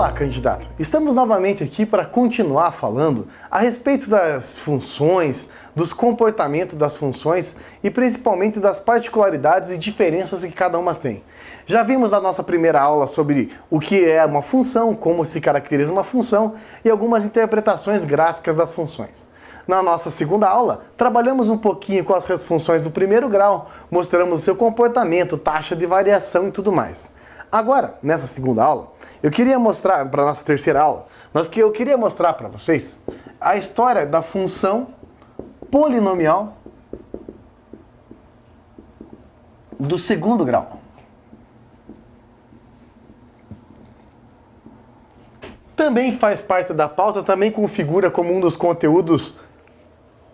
Olá, candidato! Estamos novamente aqui para continuar falando a respeito das funções, dos comportamentos das funções e principalmente das particularidades e diferenças que cada uma tem. Já vimos na nossa primeira aula sobre o que é uma função, como se caracteriza uma função e algumas interpretações gráficas das funções. Na nossa segunda aula, trabalhamos um pouquinho com as funções do primeiro grau, mostramos o seu comportamento, taxa de variação e tudo mais. Agora, nessa segunda aula, eu queria mostrar, para a nossa terceira aula, eu queria mostrar para vocês a história da função polinomial do segundo grau. Também faz parte da pauta, também configura como um dos conteúdos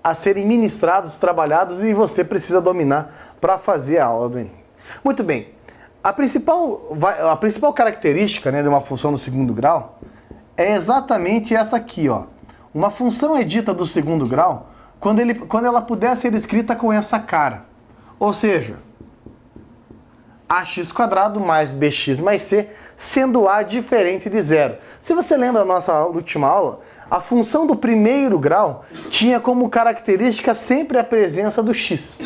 a serem ministrados, trabalhados e você precisa dominar para fazer a aula do Enem. Muito bem. A principal característica, né, de uma função do segundo grau é exatamente essa aqui, ó. Uma função é dita do segundo grau quando ela puder ser escrita com essa cara. Ou seja, ax² mais bx mais c, sendo a diferente de zero. Se você lembra da nossa última aula, a função do primeiro grau tinha como característica sempre a presença do x.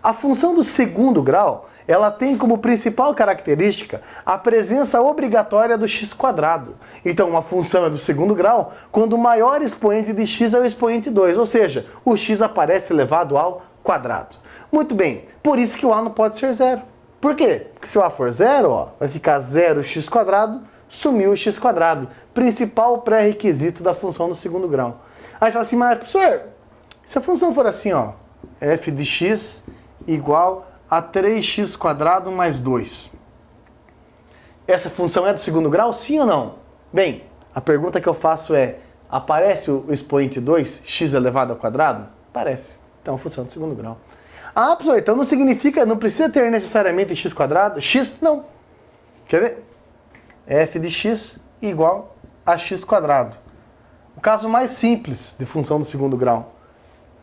A função do segundo grau, ela tem como principal característica a presença obrigatória do x². Então, uma função é do segundo grau quando o maior expoente de x é o expoente 2, ou seja, o x aparece elevado ao quadrado. Muito bem, por isso que o a não pode ser zero. Por quê? Porque se o a for zero, ó, vai ficar 0x², sumiu o x². Principal pré-requisito da função do segundo grau. Aí você fala assim, mas professor, se a função for assim, ó, f de x igual a 3x² mais 2. Essa função é do segundo grau, sim ou não? Bem, a pergunta que eu faço é, aparece o expoente 2, x elevado ao quadrado? Aparece. Então, função do segundo grau. Ah, professor, então não significa, não precisa ter necessariamente x²? X, não. Quer ver? f de x igual a x². O caso mais simples de função do segundo grau.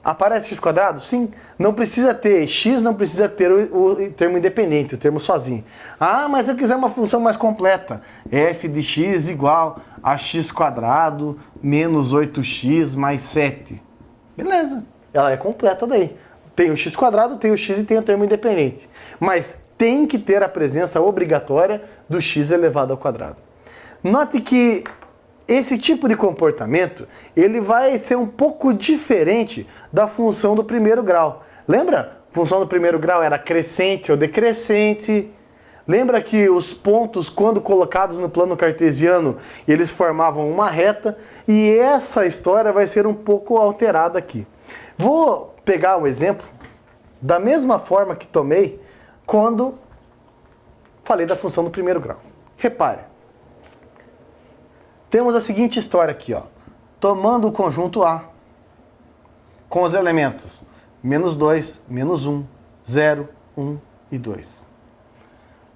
Aparece x²? Sim. Não precisa ter x, não precisa ter o termo independente, o termo sozinho. Ah, mas se eu quiser uma função mais completa, f de x igual a x² menos 8x mais 7. Beleza, ela é completa daí. Tem o x², tem o x e tem o termo independente. Mas tem que ter a presença obrigatória do x elevado ao quadrado. Note que esse tipo de comportamento, ele vai ser um pouco diferente da função do primeiro grau. Lembra? A função do primeiro grau era crescente ou decrescente. Lembra que os pontos, quando colocados no plano cartesiano, eles formavam uma reta. E essa história vai ser um pouco alterada aqui. Vou pegar o exemplo da mesma forma que tomei quando falei da função do primeiro grau. Repare. Temos a seguinte história aqui, ó. Tomando o conjunto A, com os elementos menos 2, menos 1, 0, 1 e 2.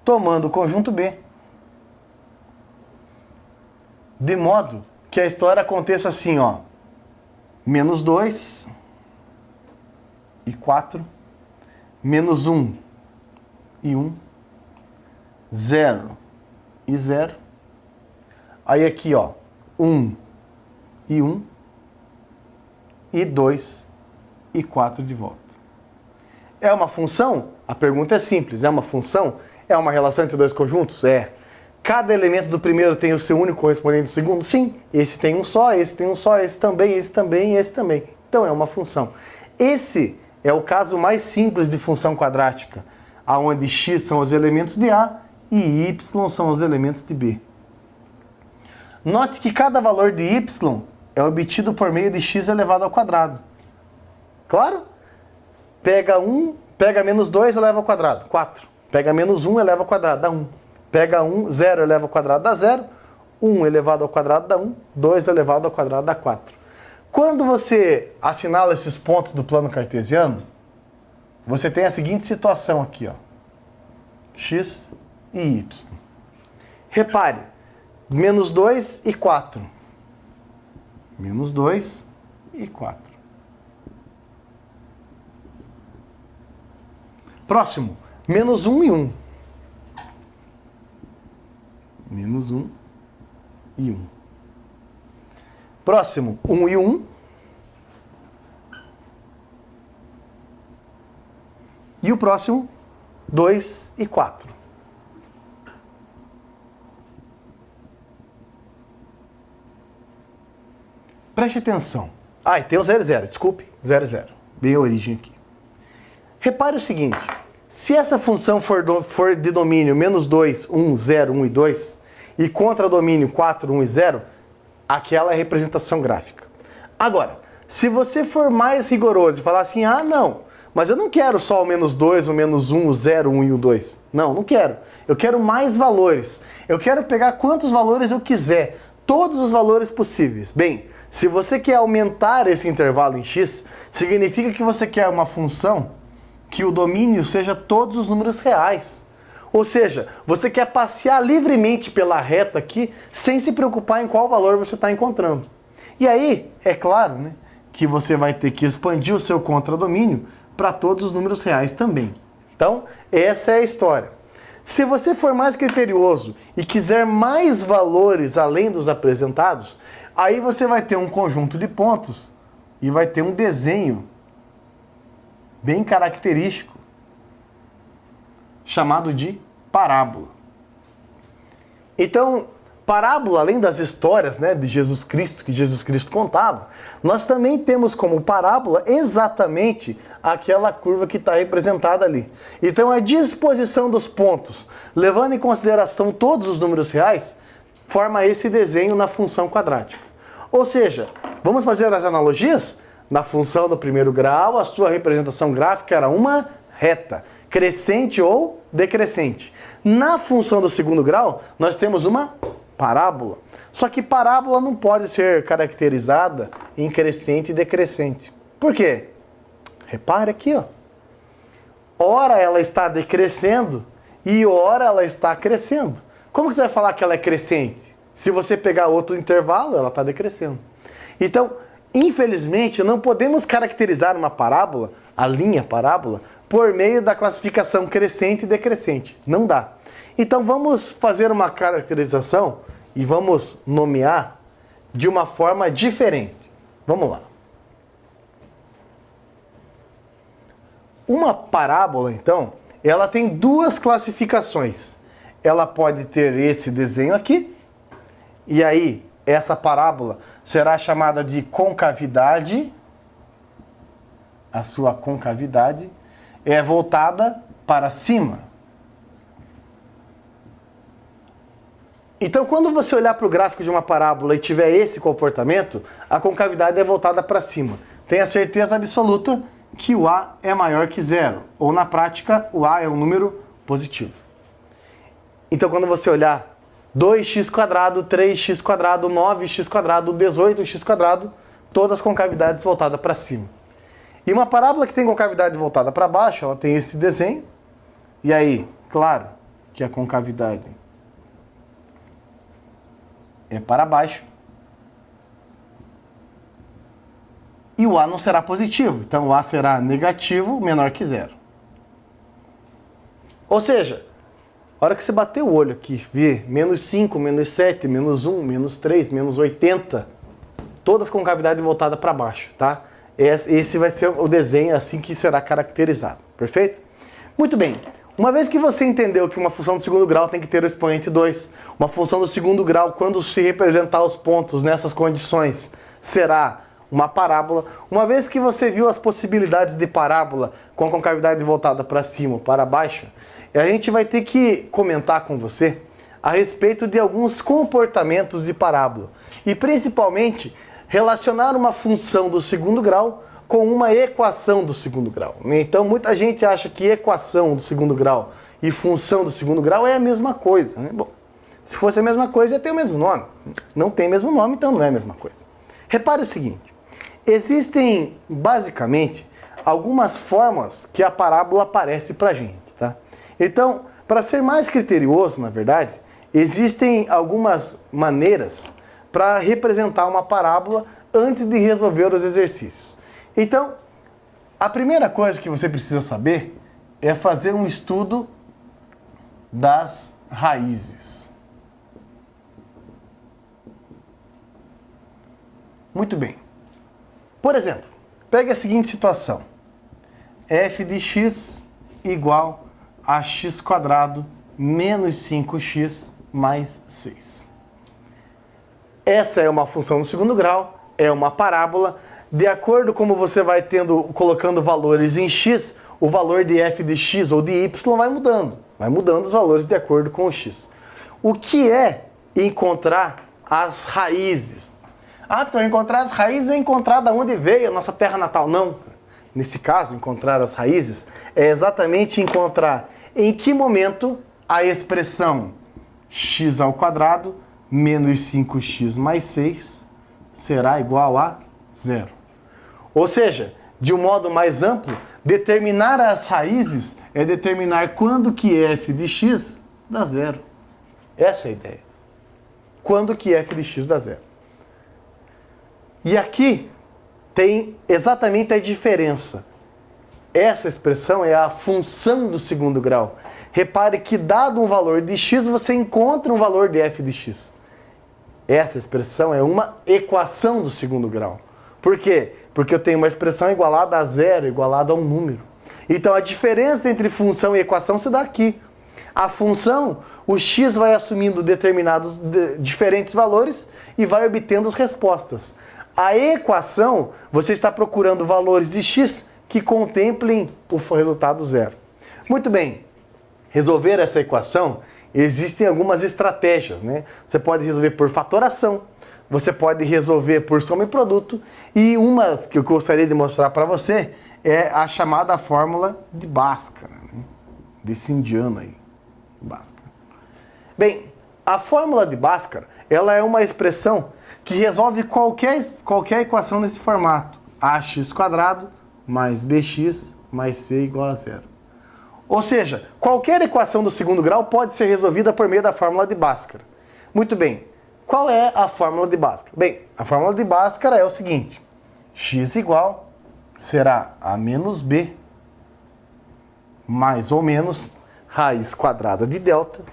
Tomando o conjunto B, de modo que a história aconteça assim, ó. Menos 2 e 4, menos 1 e 1, 0 e 0. Aí aqui, ó, 1 e 1, e 2 e 4 de volta. É uma função? A pergunta é simples. É uma função? É uma relação entre dois conjuntos? É. Cada elemento do primeiro tem o seu único correspondente do segundo? Sim. Esse tem um só, esse tem um só, esse também, esse também e esse também. Então é uma função. Esse é o caso mais simples de função quadrática, onde x são os elementos de A e y são os elementos de B. Note que cada valor de y é obtido por meio de x elevado ao quadrado. Claro? Pega menos 2 eleva ao quadrado, 4. Pega menos 1 eleva ao quadrado, dá 1. Pega 0 eleva ao quadrado, dá 0. 1 elevado ao quadrado dá 1. 2 elevado ao quadrado dá 4. Quando você assinala esses pontos do plano cartesiano, você tem a seguinte situação aqui, ó. X e y. Repare. Menos 2 e 4. Menos 2 e 4. Próximo. Menos 1 e 1. Menos 1 e 1. Próximo, 1 e 1. E o próximo, 2 e 4. Preste atenção. Ah, e tem o 0, 0. Desculpe, 0, 0. Bem a origem aqui. Repare o seguinte. Se essa função for de domínio menos 2, 1, 0, 1 e 2, e contra domínio 4, 1 e 0, aquela é a representação gráfica. Agora, se você for mais rigoroso e falar assim, ah, não, mas eu não quero só o menos 2, o menos 1, o 0, 1 e o 2. Não, não quero. Eu quero mais valores. Eu quero pegar quantos valores eu quiser. Todos os valores possíveis. Bem, se você quer aumentar esse intervalo em x, significa que você quer uma função que o domínio seja todos os números reais. Ou seja, você quer passear livremente pela reta aqui, sem se preocupar em qual valor você está encontrando. E aí, é claro, né, que você vai ter que expandir o seu contradomínio para todos os números reais também. Então, essa é a história. Se você for mais criterioso e quiser mais valores além dos apresentados, aí você vai ter um conjunto de pontos e vai ter um desenho bem característico, chamado de parábola. Então, parábola, além das histórias, né, de Jesus Cristo, que Jesus Cristo contava, nós também temos como parábola exatamente aquela curva que está representada ali. Então, a disposição dos pontos, levando em consideração todos os números reais, forma esse desenho na função quadrática. Ou seja, vamos fazer as analogias? Na função do primeiro grau, a sua representação gráfica era uma reta, crescente ou decrescente. Na função do segundo grau, nós temos uma parábola. Só que parábola não pode ser caracterizada em crescente e decrescente. Por quê? Repare aqui, ó. Ora ela está decrescendo e ora ela está crescendo. Como que você vai falar que ela é crescente? Se você pegar outro intervalo, ela está decrescendo. Então, infelizmente, não podemos caracterizar uma parábola, a linha parábola, por meio da classificação crescente e decrescente. Não dá. Então vamos fazer uma caracterização e vamos nomear de uma forma diferente. Vamos lá. Uma parábola, então, ela tem duas classificações. Ela pode ter esse desenho aqui, e aí essa parábola será chamada de concavidade. A sua concavidade é voltada para cima. Então, quando você olhar para o gráfico de uma parábola e tiver esse comportamento, a concavidade é voltada para cima. Tenha certeza absoluta que o A é maior que zero. Ou, na prática, o A é um número positivo. Então, quando você olhar 2x², 3x², 9x², 18x², todas concavidades voltadas para cima. E uma parábola que tem concavidade voltada para baixo, ela tem esse desenho. E aí, claro que a concavidade é para baixo. E o A não será positivo, então o A será negativo, menor que zero. Ou seja, a hora que você bater o olho aqui, ver menos 5, menos 7, menos 1, menos 3, menos 80, todas com cavidade voltada para baixo, tá? Esse vai ser o desenho assim que será caracterizado, perfeito? Muito bem, uma vez que você entendeu que uma função do segundo grau tem que ter o expoente 2, uma função do segundo grau, quando se representar os pontos nessas condições, será uma parábola. Uma vez que você viu as possibilidades de parábola com a concavidade voltada para cima ou para baixo, a gente vai ter que comentar com você a respeito de alguns comportamentos de parábola. E principalmente, relacionar uma função do segundo grau com uma equação do segundo grau. Então, muita gente acha que equação do segundo grau e função do segundo grau é a mesma coisa, né? Bom, se fosse a mesma coisa, ia ter o mesmo nome. Não tem o mesmo nome, então não é a mesma coisa. Repare o seguinte, existem, basicamente, algumas formas que a parábola aparece para a gente, tá? Então, para ser mais criterioso, na verdade, existem algumas maneiras para representar uma parábola antes de resolver os exercícios. Então, a primeira coisa que você precisa saber é fazer um estudo das raízes. Muito bem. Por exemplo, pega a seguinte situação. f de x igual a x² menos 5x mais 6. Essa é uma função do segundo grau, é uma parábola. De acordo como você vai colocando valores em x, o valor de f de x ou de y vai mudando. Vai mudando os valores de acordo com o x. O que é encontrar as raízes? Professor, encontrar as raízes é encontrar de onde veio a nossa terra natal. Não. Nesse caso, encontrar as raízes é exatamente encontrar em que momento a expressão x² menos 5x mais 6 será igual a 0. Ou seja, de um modo mais amplo, determinar as raízes é determinar quando que f de x dá 0. Essa é a ideia. Quando que f de x dá 0. E aqui tem exatamente a diferença. Essa expressão é a função do segundo grau. Repare que dado um valor de x, você encontra um valor de f de x. Essa expressão é uma equação do segundo grau. Por quê? Porque eu tenho uma expressão igualada a zero, igualada a um número. Então a diferença entre função e equação se dá aqui. A função, o x vai assumindo determinados diferentes valores e vai obtendo as respostas. A equação, você está procurando valores de x que contemplem o resultado zero. Muito bem, resolver essa equação, existem algumas estratégias, né? Você pode resolver por fatoração, você pode resolver por soma e produto, e uma que eu gostaria de mostrar para você é a chamada fórmula de Bhaskara, né? Desse indiano aí, Bhaskara. Bem, a fórmula de Bhaskara, ela é uma expressão que resolve qualquer equação nesse formato. ax² mais bx mais c igual a 0. Ou seja, qualquer equação do segundo grau pode ser resolvida por meio da fórmula de Bhaskara. Muito bem, qual é a fórmula de Bhaskara? Bem, a fórmula de Bhaskara é o seguinte. X igual será a menos b mais ou menos raiz quadrada de delta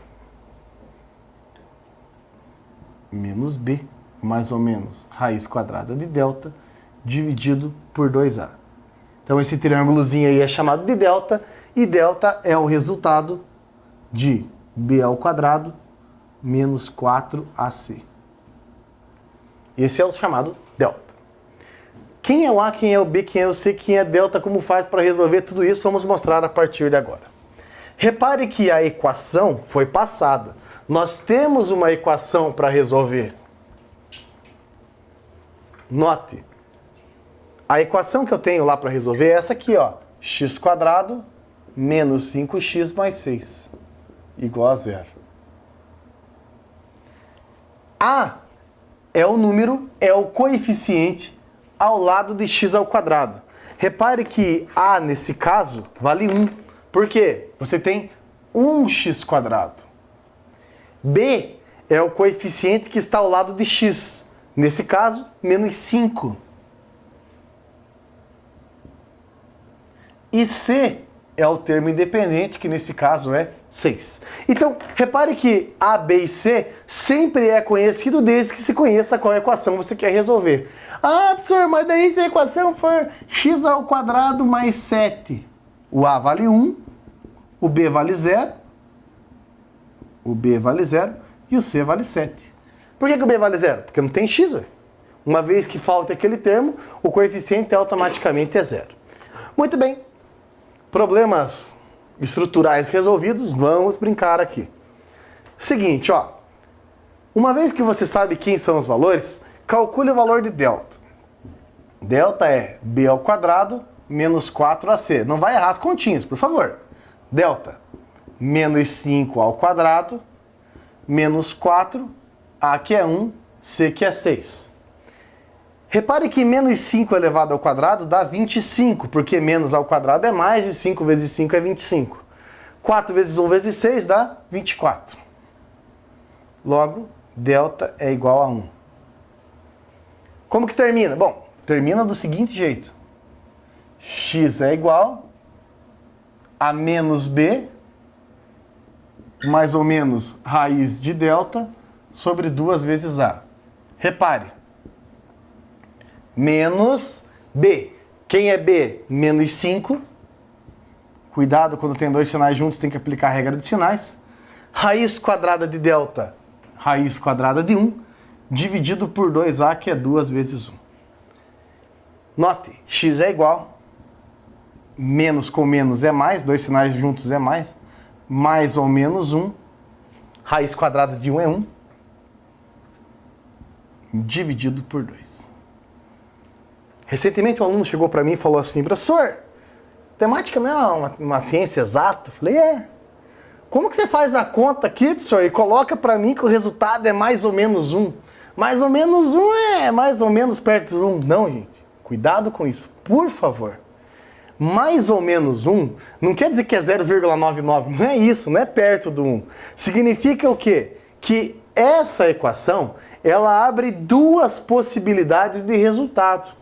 menos b mais ou menos raiz quadrada de delta dividido por 2a. Então esse triângulozinho aí é chamado de delta, e delta é o resultado de b² menos 4ac. Esse é o chamado delta. Quem é o a, quem é o b, quem é o c, quem é delta, como faz para resolver tudo isso, vamos mostrar a partir de agora. Repare que a equação foi passada. Nós temos uma equação para resolver. Note, a equação que eu tenho lá para resolver é essa aqui, ó. x² menos 5x mais 6 igual a 0. A é o número, é o coeficiente ao lado de x². Repare que A, nesse caso, vale 1. Por quê? Você tem 1x². B é o coeficiente que está ao lado de x. Nesse caso, menos 5. E C é o termo independente, que nesse caso é 6. Então, repare que A, B e C sempre é conhecido desde que se conheça qual equação você quer resolver. Professor, mas daí se a equação for x² mais 7, o A vale 1, o B vale 0, o B vale 0 e o C vale 7. Por que o B vale 0? Porque não tem x, ué. Uma vez que falta aquele termo, o coeficiente automaticamente é 0. Muito bem. Problemas estruturais resolvidos, vamos brincar aqui. Seguinte, ó. Uma vez que você sabe quem são os valores, calcule o valor de delta. Delta é b² menos 4ac. Não vai errar as continhas, por favor. Delta, menos 5ao² menos 4, a que é 1, c que é 6. Repare que menos 5 elevado ao quadrado dá 25, porque menos ao quadrado é mais e 5 vezes 5 é 25. 4 vezes 1 vezes 6 dá 24. Logo, delta é igual a 1. Como que termina? Bom, termina do seguinte jeito. X é igual a menos b, mais ou menos raiz de delta, sobre 2 vezes a. Repare. menos B. Quem é B? Menos 5. Cuidado, quando tem dois sinais juntos, tem que aplicar a regra de sinais. Raiz quadrada de delta, raiz quadrada de 1, dividido por 2A, que é 2 vezes 1. Note, x é igual, menos com menos é mais, dois sinais juntos é mais ou menos 1, raiz quadrada de 1 é 1, dividido por 2. Recentemente um aluno chegou para mim e falou assim, professor, matemática não é uma ciência exata? Eu falei, Como que você faz a conta aqui, professor, e coloca para mim que o resultado é mais ou menos 1? Mais ou menos 1 é mais ou menos perto de 1. Não, gente. Cuidado com isso, por favor. Mais ou menos 1 não quer dizer que é 0,99. Não é isso, não é perto do 1. Significa o quê? Que essa equação, ela abre duas possibilidades de resultado.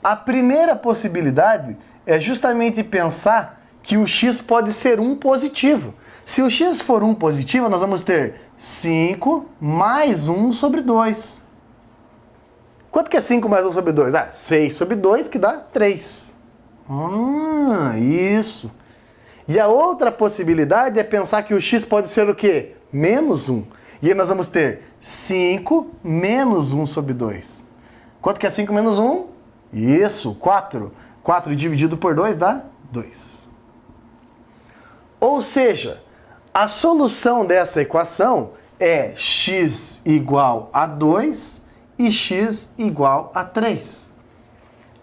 A primeira possibilidade é justamente pensar que o x pode ser 1 positivo. Se o x for 1 positivo, nós vamos ter 5 mais 1 sobre 2. Quanto que é 5 mais 1 sobre 2? 6 sobre 2, que dá 3. Isso. E a outra possibilidade é pensar que o x pode ser o quê? Menos 1. E aí nós vamos ter 5 menos 1 sobre 2. Quanto que é 5 menos 1? Isso, 4. 4 dividido por 2 dá 2. Ou seja, a solução dessa equação é x igual a 2 e x igual a 3.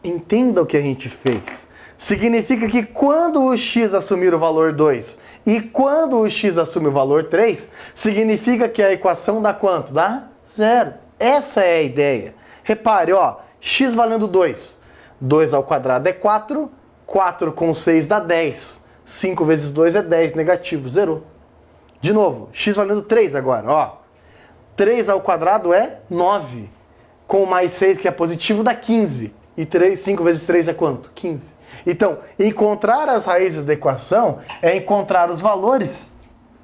Entenda o que a gente fez. Significa que quando o x assumir o valor 2 e quando o x assume o valor 3, significa que a equação dá quanto? Dá 0. Essa é a ideia. Repare, x valendo 2. 2 ao quadrado é 4. 4 com 6 dá 10. 5 vezes 2 é 10, negativo, zerou. De novo, x valendo 3 agora, 3 ao quadrado é 9. Com mais 6, que é positivo, dá 15. E 5 vezes 3 é quanto? 15. Então, encontrar as raízes da equação é encontrar os valores,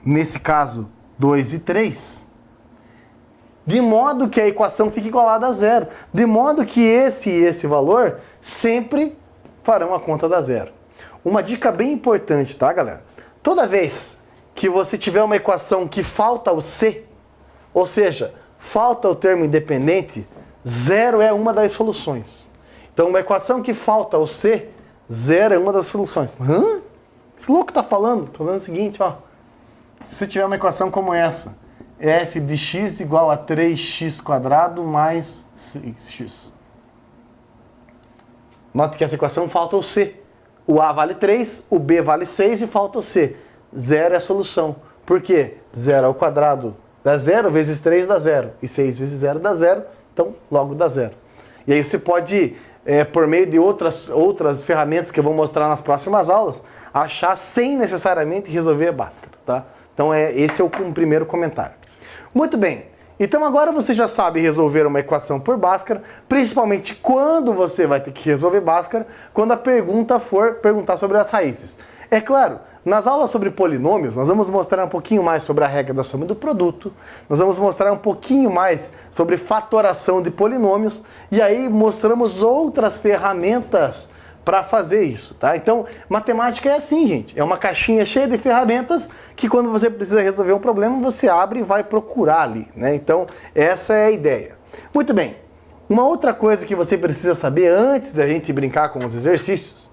nesse caso, 2 e 3, de modo que a equação fique igualada a 0. De modo que esse e esse valor sempre farão a conta da 0. Uma dica bem importante, tá, galera? Toda vez que você tiver uma equação que falta o C, ou seja, falta o termo independente, 0 é uma das soluções. Então, uma equação que falta o C, 0 é uma das soluções. Esse louco tá falando? Tô falando o seguinte, se você tiver uma equação como essa, f de x igual a 3x quadrado mais 6x. Note que essa equação falta o C. O A vale 3, o B vale 6 e falta o C. 0 é a solução. Por quê? 0 ao quadrado dá 0, vezes 3 dá 0. E 6 vezes 0 dá 0, então logo dá 0. E aí você pode, por meio de outras ferramentas que eu vou mostrar nas próximas aulas, achar sem necessariamente resolver a Bhaskara, tá? Então esse é o primeiro comentário. Muito bem. Então agora você já sabe resolver uma equação por Bhaskara, principalmente quando você vai ter que resolver Bhaskara, quando a pergunta for perguntar sobre as raízes. É claro, nas aulas sobre polinômios, nós vamos mostrar um pouquinho mais sobre a regra da soma do produto, nós vamos mostrar um pouquinho mais sobre fatoração de polinômios, e aí mostramos outras ferramentas para fazer isso, tá? Então, matemática é assim, gente. É uma caixinha cheia de ferramentas que quando você precisa resolver um problema, você abre e vai procurar ali, né? Então, essa é a ideia. Muito bem. Uma outra coisa que você precisa saber antes da gente brincar com os exercícios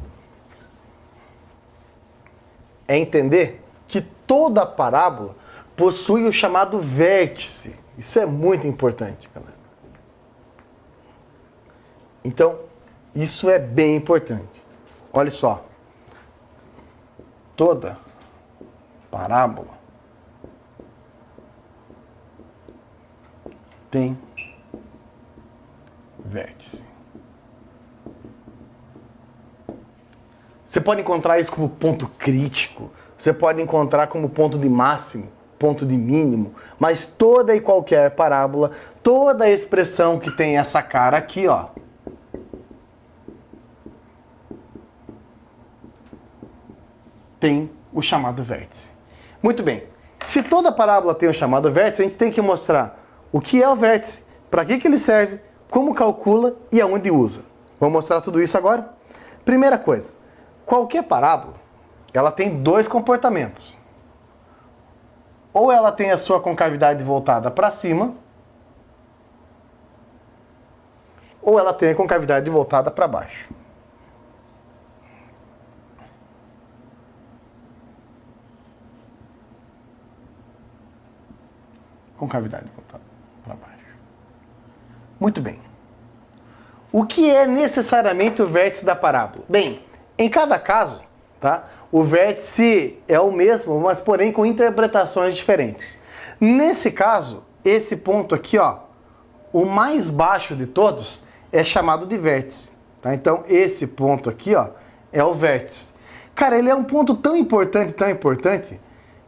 é entender que toda parábola possui o chamado vértice. Isso é muito importante, galera. Então, isso é bem importante. Olha só. Toda parábola tem vértice. Você pode encontrar isso como ponto crítico, você pode encontrar como ponto de máximo, ponto de mínimo, mas toda e qualquer parábola, toda expressão que tem essa cara aqui, tem o chamado vértice. Muito bem. Se toda parábola tem o chamado vértice, a gente tem que mostrar o que é o vértice, para que ele serve, como calcula e aonde usa. Vou mostrar tudo isso agora. Primeira coisa, qualquer parábola, ela tem dois comportamentos. Ou ela tem a sua concavidade voltada para cima, ou ela tem a concavidade voltada para baixo. Concavidade voltada para baixo. Muito bem. O que é necessariamente o vértice da parábola? Bem, em cada caso, tá, o vértice é o mesmo, mas porém com interpretações diferentes. Nesse caso, esse ponto aqui, ó, o mais baixo de todos, é chamado de vértice. Tá? Então, esse ponto aqui, ó, é o vértice. Cara, ele é um ponto tão importante,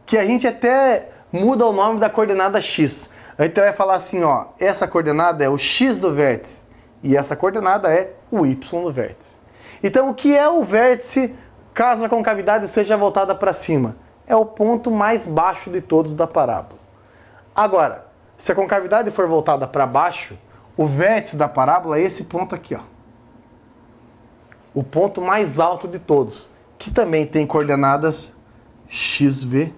que a gente até muda o nome da coordenada x. A gente vai falar assim, ó, essa coordenada é o x do vértice e essa coordenada é o y do vértice. Então, o que é o vértice caso a concavidade seja voltada para cima? É o ponto mais baixo de todos da parábola. Agora, se a concavidade for voltada para baixo, o vértice da parábola é esse ponto aqui, ó. O ponto mais alto de todos, que também tem coordenadas xv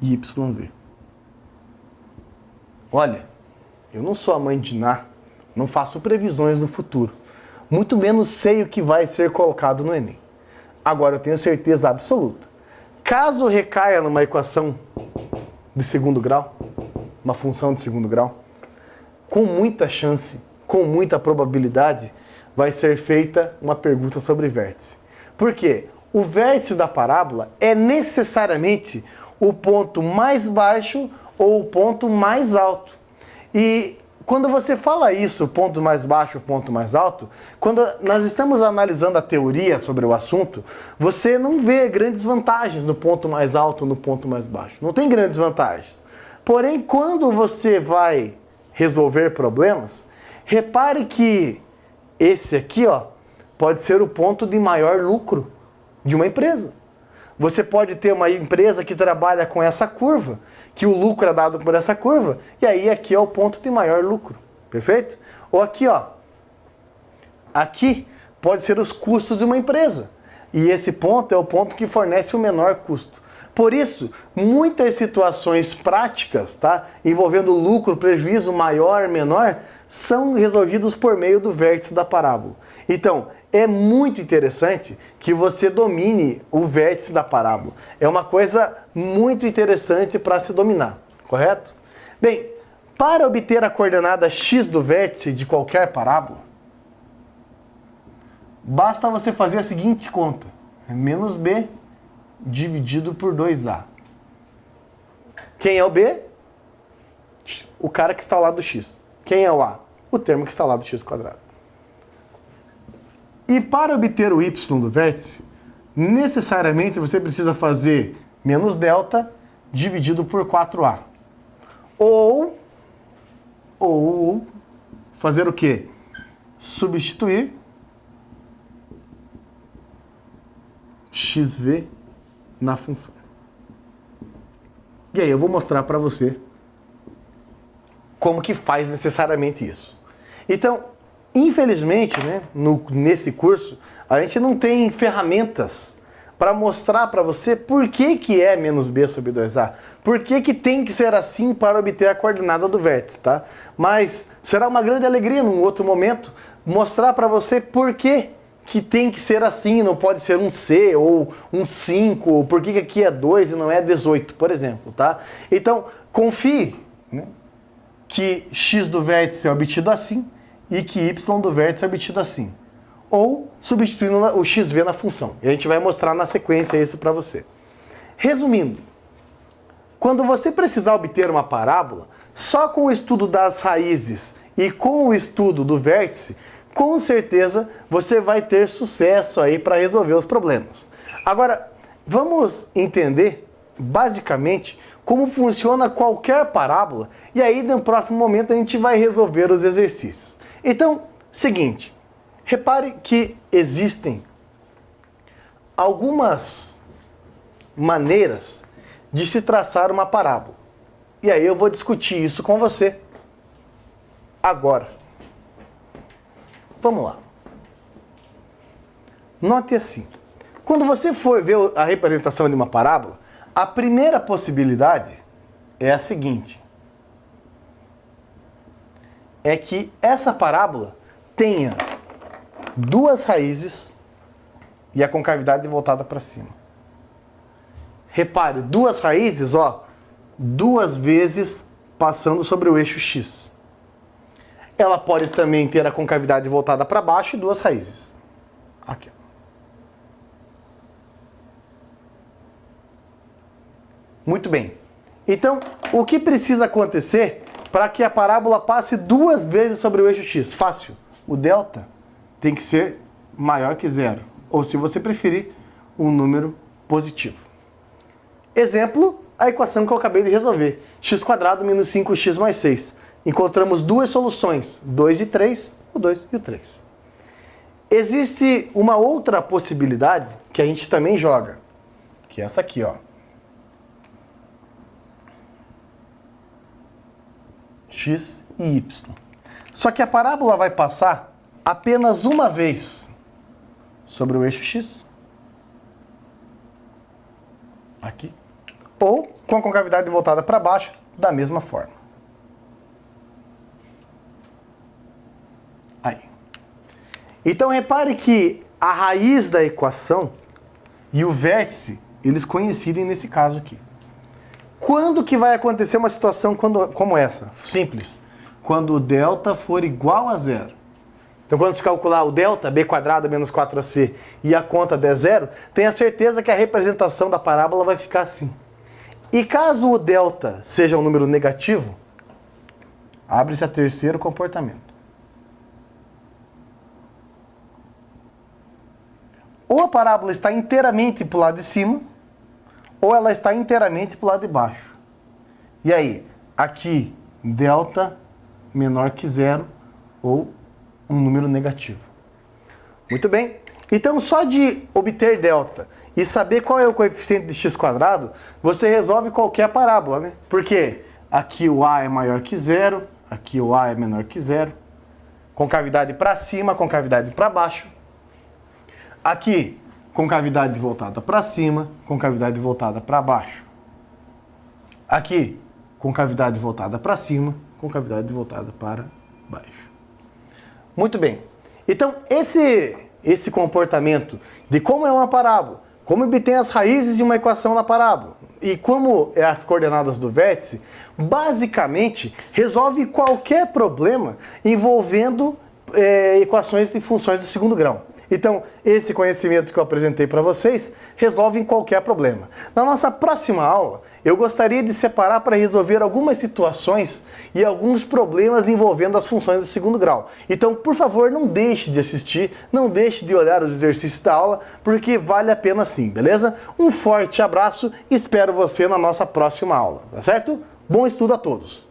e yv. Olha, eu não sou a mãe de Ná, não faço previsões do futuro, muito menos sei o que vai ser colocado no Enem. Agora eu tenho certeza absoluta, caso recaia numa equação de segundo grau, uma função de segundo grau, com muita chance, com muita probabilidade, vai ser feita uma pergunta sobre vértice. Por quê? O vértice da parábola é necessariamente o ponto mais baixo ou o ponto mais alto. E quando você fala isso, ponto mais baixo, ponto mais alto, quando nós estamos analisando a teoria sobre o assunto, você não vê grandes vantagens no ponto mais alto ou no ponto mais baixo. Não tem grandes vantagens. Porém, quando você vai resolver problemas, repare que esse aqui, ó, pode ser o ponto de maior lucro de uma empresa. Você pode ter uma empresa que trabalha com essa curva, que o lucro é dado por essa curva, e aí aqui é o ponto de maior lucro, perfeito? Ou aqui, ó, aqui pode ser os custos de uma empresa, e esse ponto é o ponto que fornece o menor custo. Por isso, muitas situações práticas, tá, envolvendo lucro, prejuízo maior, menor, são resolvidos por meio do vértice da parábola. Então, é muito interessante que você domine o vértice da parábola. É uma coisa muito interessante para se dominar, correto? Bem, para obter a coordenada x do vértice de qualquer parábola, basta você fazer a seguinte conta. Menos b dividido por 2a. Quem é o b? O cara que está ao lado do x. Quem é o a? O termo que está ao lado do x quadrado. E para obter o y do vértice, necessariamente você precisa fazer menos delta dividido por 4a. Ou fazer o quê? Substituir xv na função. E aí eu vou mostrar para você como que faz necessariamente isso. Então, infelizmente, né, nesse curso, a gente não tem ferramentas para mostrar para você por que é menos b sobre 2a. Por que tem que ser assim para obter a coordenada do vértice, tá? Mas será uma grande alegria, num outro momento, mostrar para você por que tem que ser assim, não pode ser um C ou um 5, ou por que aqui é 2 e não é 18, por exemplo, tá? Então, confie, né, que x do vértice é obtido assim e que y do vértice é obtido assim. Ou substituindo o xv na função. E a gente vai mostrar na sequência isso para você. Resumindo, quando você precisar obter uma parábola, só com o estudo das raízes e com o estudo do vértice, com certeza você vai ter sucesso aí para resolver os problemas. Agora, vamos entender basicamente como funciona qualquer parábola e aí no próximo momento a gente vai resolver os exercícios. Então, seguinte, repare que existem algumas maneiras de se traçar uma parábola. E aí eu vou discutir isso com você agora. Vamos lá. Note assim. Quando você for ver a representação de uma parábola, a primeira possibilidade é a seguinte. É que essa parábola tenha duas raízes e a concavidade voltada para cima. Repare, duas raízes, ó, duas vezes passando sobre o eixo X. Ela pode também ter a concavidade voltada para baixo e duas raízes. Aqui. Muito bem. Então, o que precisa acontecer para que a parábola passe duas vezes sobre o eixo X? Fácil. O delta tem que ser maior que zero. Ou, se você preferir, um número positivo. Exemplo, a equação que eu acabei de resolver. X² menos 5x mais 6. Encontramos duas soluções, 2 e 3, o 2 e o 3. Existe uma outra possibilidade que a gente também joga, que é essa aqui, ó. X e Y. Só que a parábola vai passar apenas uma vez sobre o eixo X. Aqui. Ou com a concavidade voltada para baixo, da mesma forma. Aí. Então repare que a raiz da equação e o vértice, eles coincidem nesse caso aqui. Quando que vai acontecer uma situação como essa? Simples. Quando o delta for igual a zero. Então, quando se calcular o delta, b² menos 4ac, e a conta der zero, tenha certeza que a representação da parábola vai ficar assim. E caso o delta seja um número negativo, abre-se a terceiro comportamento. Ou a parábola está inteiramente para o lado de cima, ou ela está inteiramente para o lado de baixo. E aí, aqui, delta menor que zero, ou um número negativo. Muito bem. Então, só de obter delta e saber qual é o coeficiente de x², você resolve qualquer parábola, né? Porque aqui o a é maior que zero, aqui o a é menor que zero, concavidade para cima, concavidade para baixo. Aqui, concavidade voltada para cima, concavidade voltada para baixo. Aqui, concavidade voltada para cima, concavidade voltada para baixo. Muito bem. Então, esse comportamento de como é uma parábola, como obtém as raízes de uma equação na parábola e como é as coordenadas do vértice, basicamente resolve qualquer problema envolvendo equações e funções de segundo grau. Então, esse conhecimento que eu apresentei para vocês resolve qualquer problema. Na nossa próxima aula, eu gostaria de separar para resolver algumas situações e alguns problemas envolvendo as funções do segundo grau. Então, por favor, não deixe de assistir, não deixe de olhar os exercícios da aula, porque vale a pena sim, beleza? Um forte abraço e espero você na nossa próxima aula, tá certo? Bom estudo a todos!